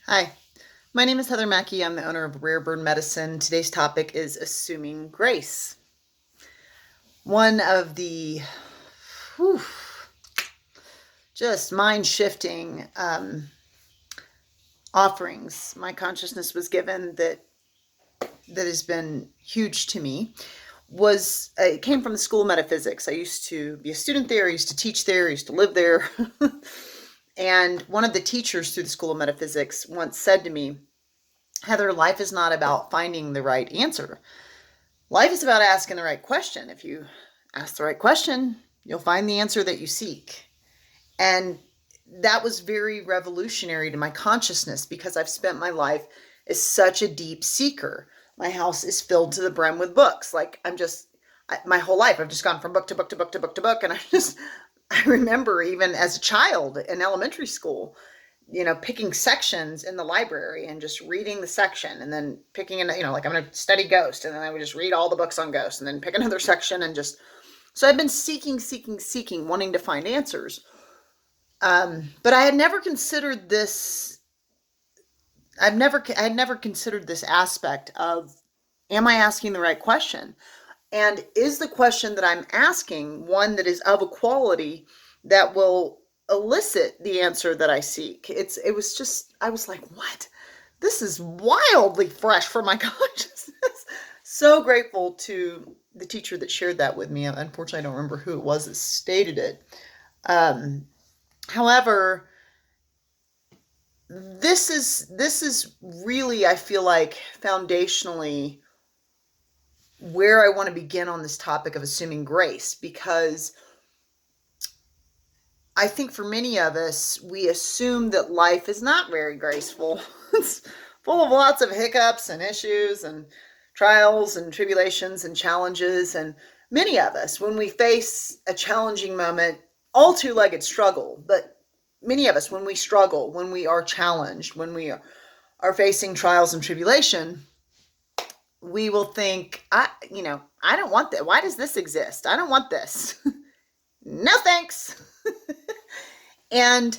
Hi, my name is Heather Mackey. I'm the owner of Rare Bird Medicine. Today's topic is assuming grace. One of the whew, just mind shifting offerings my consciousness was given that has been huge to me was it came from the School of Metaphysics. I used to be a student there, I used to teach there, I used to live there. And one of the teachers through the School of Metaphysics once said to me, Heather, life is not about finding the right answer. Life is about asking the right question. If you ask the right question, you'll find the answer that you seek. And that was very revolutionary to my consciousness because I've spent my life as such a deep seeker. My house is filled to the brim with books. My whole life, I've just gone from book to book to book to book to book. And I remember even as a child in elementary school, picking sections in the library and just reading the section and then picking like I'm going to study Ghost. And then I would just read all the books on Ghost and then pick another section and just, so I've been seeking, wanting to find answers. But I had never considered this. I had never considered this aspect of, am I asking the right question? And is the question that I'm asking one that is of a quality that will elicit the answer that I seek? I was like, what? This is wildly fresh for my consciousness. So grateful to the teacher that shared that with me. Unfortunately, I don't remember who it was that stated it. Um, However, this is really, I feel like, foundationally where I want to begin on this topic of assuming grace, because I think for many of us, we assume that life is not very graceful. It's full of lots of hiccups and issues and trials and tribulations and challenges. And many of us, when we face a challenging moment, all two-legged struggle, but many of us, when we struggle, when we are challenged, when we are facing trials and tribulation, we will think, I don't want that. Why does this exist? I don't want this. No thanks. And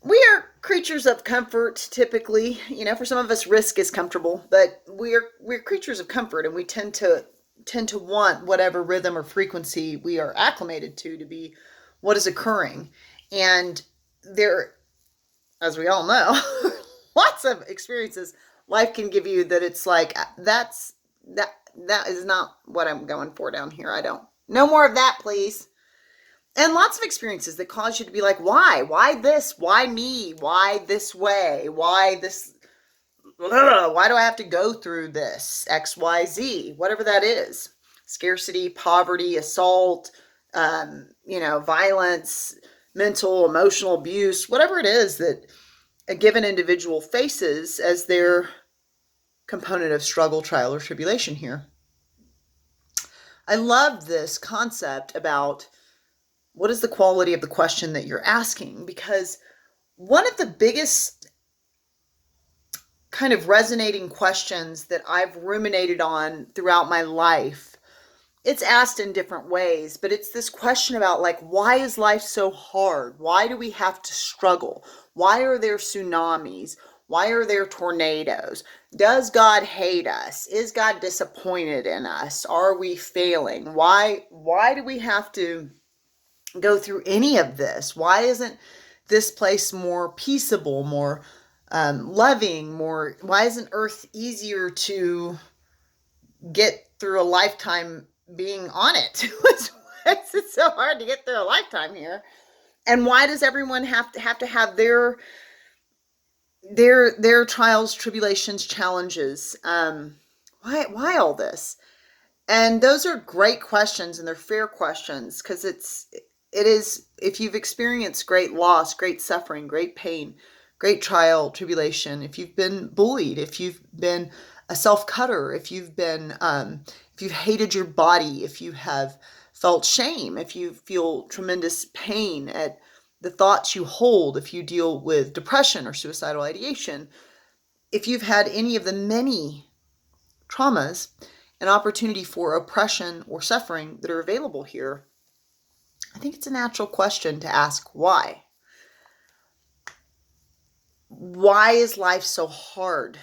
we are creatures of comfort typically. For some of us risk is comfortable, but we're creatures of comfort, and we tend to want whatever rhythm or frequency we are acclimated to be what is occurring. And there, as we all know, lots of experiences life can give you that it's like, that is not what I'm going for down here. I don't, no more of that, please. And lots of experiences that cause you to be like, why this, why me, why this way, why this, why do I have to go through this, XYZ, whatever that is. Scarcity, poverty, assault, violence, mental, emotional abuse, whatever it is that a given individual faces as their component of struggle, trial, or tribulation here. I love this concept about what is the quality of the question that you're asking, because one of the biggest kind of resonating questions that I've ruminated on throughout my life, it's asked in different ways, but it's this question about, like, why is life so hard? Why do we have to struggle? Why are there tsunamis? Why are there tornadoes? Does God hate us? Is God disappointed in us? Are we failing? Why do we have to go through any of this? Why isn't this place more peaceable, more loving, more? Why isn't Earth easier to get through a lifetime being on it? Why is it so hard to get through a lifetime here? And why does everyone have their trials, tribulations, challenges? Why all this? And those are great questions, and they're fair questions, because it is, if you've experienced great loss, great suffering, great pain, great trial, tribulation, if you've been bullied, if you've been a self-cutter, if you've hated your body, if you have felt shame, if you feel tremendous pain at the thoughts you hold, if you deal with depression or suicidal ideation, if you've had any of the many traumas, an opportunity for oppression or suffering that are available here, I think it's a natural question to ask why. why is life so hard?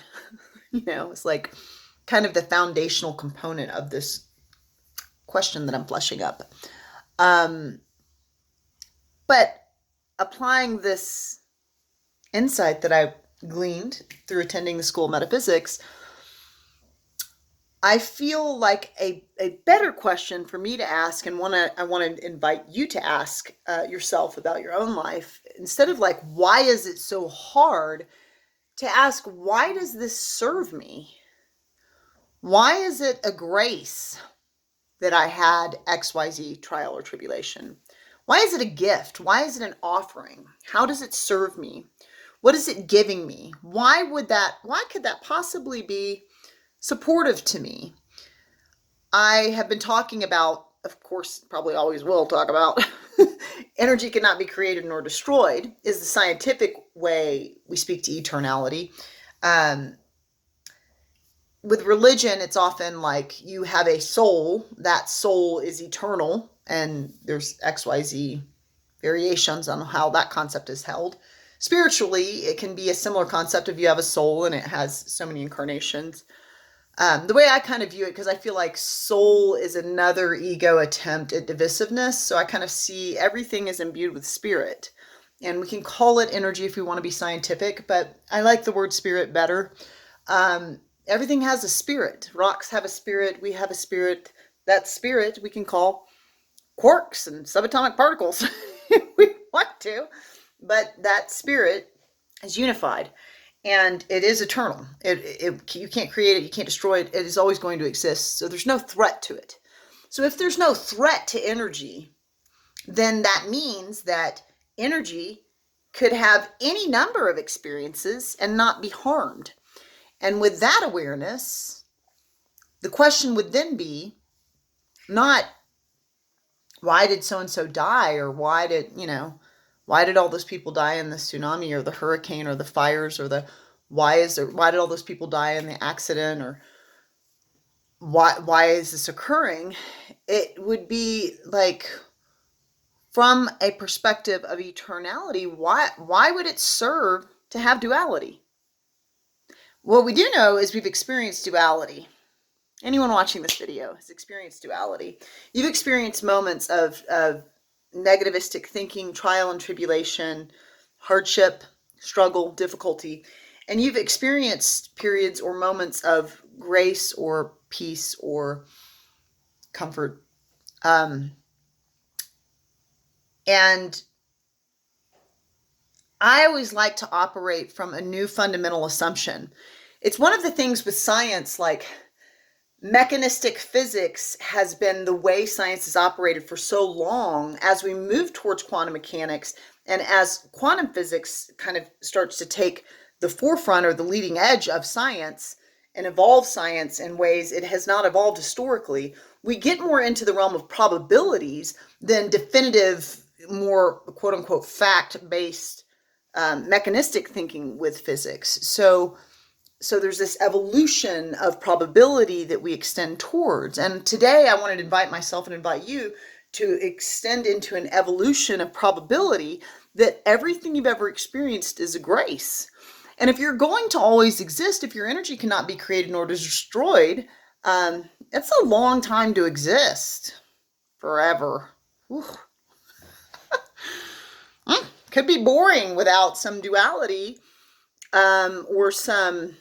It's like kind of the foundational component of this question that I'm fleshing up. But applying this insight that I gleaned through attending the School of Metaphysics, I feel like a better question for me to ask, and I want to invite you to ask yourself about your own life, instead of like, why is it so hard, to ask, why does this serve me? Why is it a grace that I had XYZ trial or tribulation? Why is it a gift? Why is it an offering? How does it serve me? What is it giving me? Why could that possibly be supportive to me? I have been talking about, of course, probably always will talk about, energy cannot be created nor destroyed, is the scientific way we speak to eternality. With religion, it's often like you have a soul, that soul is eternal, and there's XYZ variations on how that concept is held. Spiritually, it can be a similar concept of you have a soul and it has so many incarnations. The way I kind of view it, because I feel like soul is another ego attempt at divisiveness, so I kind of see everything is imbued with spirit. And we can call it energy if we want to be scientific, but I like the word spirit better. Everything has a spirit. Rocks have a spirit. We have a spirit. That spirit we can call quarks and subatomic particles if we want to. But that spirit is unified. And it is eternal. You can't create it. You can't destroy it. It is always going to exist. So there's no threat to it. So if there's no threat to energy, then that means that energy could have any number of experiences and not be harmed. And with that awareness, the question would then be not why did so-and-so die, or why did all those people die in the tsunami or the hurricane or the fires, or why did all those people die in the accident, or why is this occurring? It would be like, from a perspective of eternality, why would it serve to have duality? What we do know is we've experienced duality. Anyone watching this video has experienced duality. You've experienced moments of negativistic thinking, trial and tribulation, hardship, struggle, difficulty, and you've experienced periods or moments of grace or peace or comfort. And I always like to operate from a new fundamental assumption. It's one of the things with science, like mechanistic physics has been the way science has operated for so long. As we move towards quantum mechanics, and as quantum physics kind of starts to take the forefront or the leading edge of science and evolve science in ways it has not evolved historically, we get more into the realm of probabilities than definitive, more quote-unquote fact-based mechanistic thinking with physics. So there's this evolution of probability that we extend towards. And today I wanted to invite myself and invite you to extend into an evolution of probability that everything you've ever experienced is a grace. And if you're going to always exist, if your energy cannot be created nor destroyed, it's a long time to exist. Forever. Could be boring without some duality, or some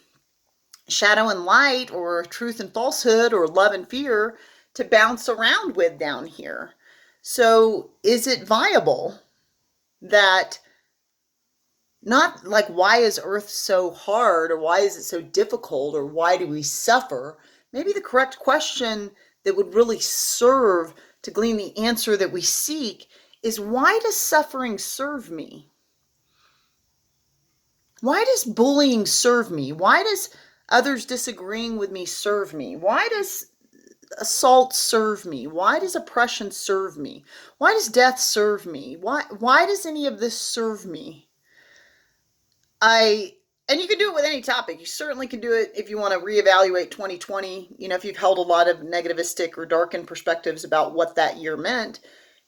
shadow and light, or truth and falsehood, or love and fear to bounce around with down here. So is it viable that, not like why is Earth so hard, or why is it so difficult, or why do we suffer? Maybe the correct question that would really serve to glean the answer that we seek is, why does suffering serve me? Why does bullying serve me? Why does others disagreeing with me serve me? Why does assault serve me? Why does oppression serve me? Why does death serve me? Why does any of this serve me? And you can do it with any topic. You certainly can do it if you want to reevaluate 2020. If you've held a lot of negativistic or darkened perspectives about what that year meant,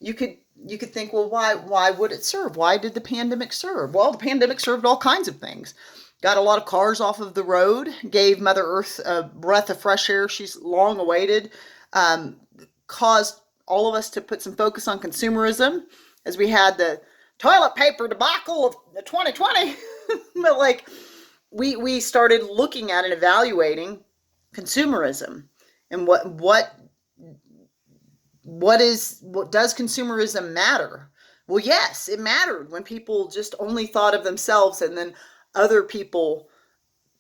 You could think, well, why would it serve? Why did the pandemic serve? Well, the pandemic served all kinds of things. Got a lot of cars off of the road, gave Mother Earth a breath of fresh air she's long awaited, caused all of us to put some focus on consumerism, as we had the toilet paper debacle of 2020. But like, we started looking at and evaluating consumerism and what does consumerism matter? Well, yes, it mattered when people just only thought of themselves, and then other people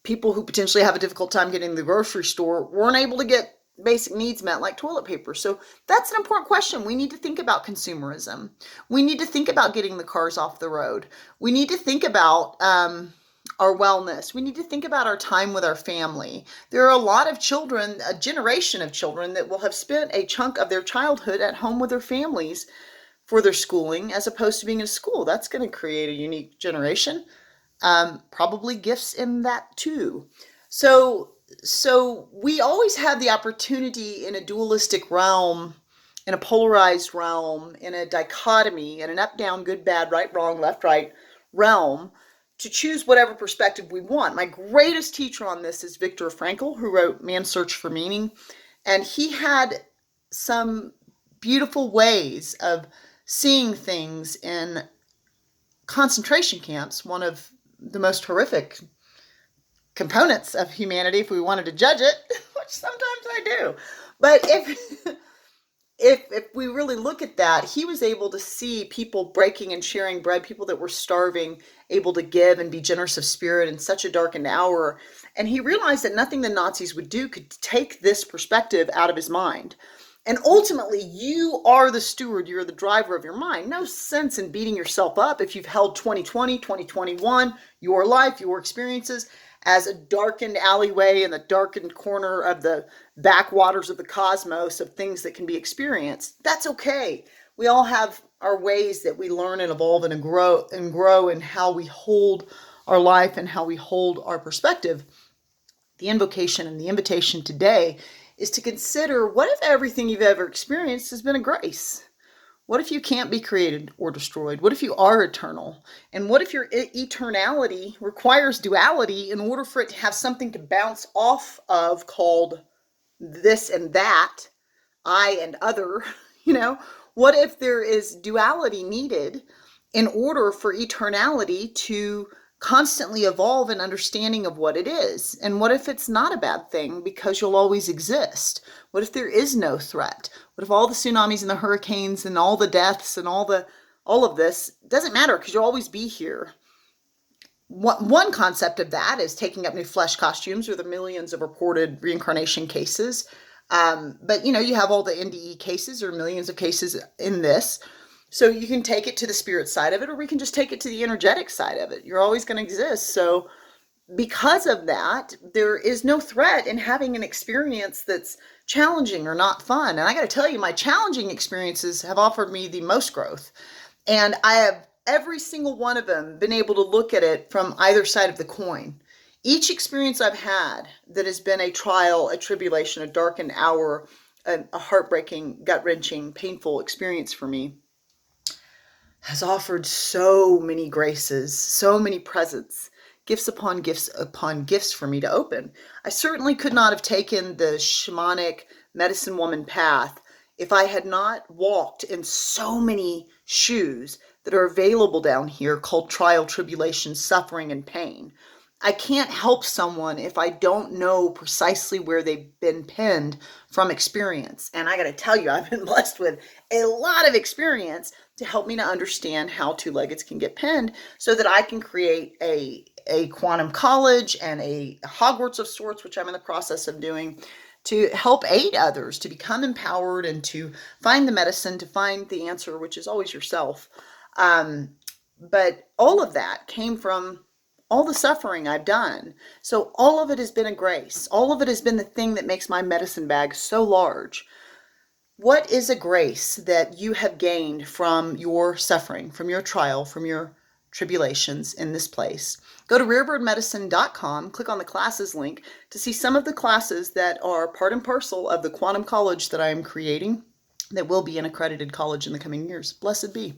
who potentially have a difficult time getting to the grocery store weren't able to get basic needs met like toilet paper. So that's an important question. We need to think about consumerism. We need to think about getting the cars off the road. We need to think about our wellness. We need to think about our time with our family. There are a lot of children, a generation of children, that will have spent a chunk of their childhood at home with their families for their schooling, as opposed to being in school. That's going to create a unique generation. Probably gifts in that too. So we always have the opportunity in a dualistic realm, in a polarized realm, in a dichotomy, in an up, down, good, bad, right, wrong, left, right realm, to choose whatever perspective we want. My greatest teacher on this is Viktor Frankl, who wrote Man's Search for Meaning. And he had some beautiful ways of seeing things in concentration camps, one of the most horrific components of humanity, if we wanted to judge it, which sometimes I do. But if we really look at that, he was able to see people breaking and sharing bread, people that were starving, able to give and be generous of spirit in such a darkened hour. And he realized that nothing the Nazis would do could take this perspective out of his mind. And ultimately, you are the steward, you're the driver of your mind. No sense in beating yourself up if you've held 2020, 2021, your life, your experiences, as a darkened alleyway in the darkened corner of the backwaters of the cosmos of things that can be experienced. That's okay. We all have our ways that we learn and evolve and grow in how we hold our life and how we hold our perspective. The invocation and the invitation today is to consider, what if everything you've ever experienced has been a grace? What if you can't be created or destroyed? What if you are eternal? And what if your eternality requires duality in order for it to have something to bounce off of called this and that, I and other? What if there is duality needed in order for eternality to constantly evolve in understanding of what it is? And what if it's not a bad thing because you'll always exist? What if there is no threat? What if all the tsunamis and the hurricanes and all the deaths and all of this doesn't matter because you'll always be here? One concept of that is taking up new flesh costumes, or the millions of reported reincarnation cases. But you have all the NDE cases, or millions of cases in this. So you can take it to the spirit side of it, or we can just take it to the energetic side of it. You're always going to exist. So because of that, there is no threat in having an experience that's challenging or not fun. And I got to tell you, my challenging experiences have offered me the most growth. And I have, every single one of them, been able to look at it from either side of the coin. Each experience I've had that has been a trial, a tribulation, a darkened hour, a heartbreaking, gut-wrenching, painful experience for me, has offered so many graces, so many presents, gifts upon gifts for me to open. I certainly could not have taken the shamanic medicine woman path if I had not walked in so many shoes that are available down here, called trial, tribulation, suffering, and pain. I can't help someone if I don't know precisely where they've been pinned from experience. And I got to tell you, I've been blessed with a lot of experience to help me to understand how two-leggeds can get pinned, so that I can create a quantum college and a Hogwarts of sorts, which I'm in the process of doing, to help aid others to become empowered and to find the medicine, to find the answer, which is always yourself. But all of that came from all the suffering I've done. So all of it has been a grace. All of it has been the thing that makes my medicine bag so large. What is a grace that you have gained from your suffering, from your trial, from your tribulations in this place? Go to rarebirdmedicine.com, click on the classes link to see some of the classes that are part and parcel of the quantum college that I am creating, that will be an accredited college in the coming years. Blessed be.